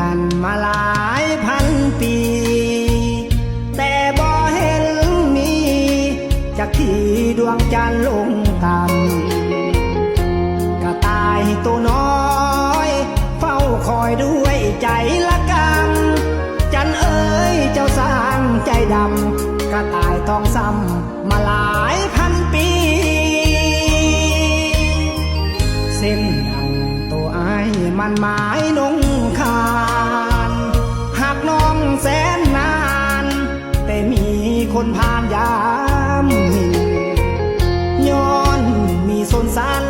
กันมาหลายพันปีแต่บ่เห็นมีจากที่ดวงจันทร์ลงต่ำกระต่ายตัวน้อยเฝ้าคอยด้วยใจละกังจันเอ๋ยเจ้าสร้างใจดำกระต่ายต้องซ้ำมาหลายพันปีเส้นดังตัวอ้ายมันหมายนงคานหากน้องแสนนานแต่มีคนผ่านยามย้อนมีสนสาร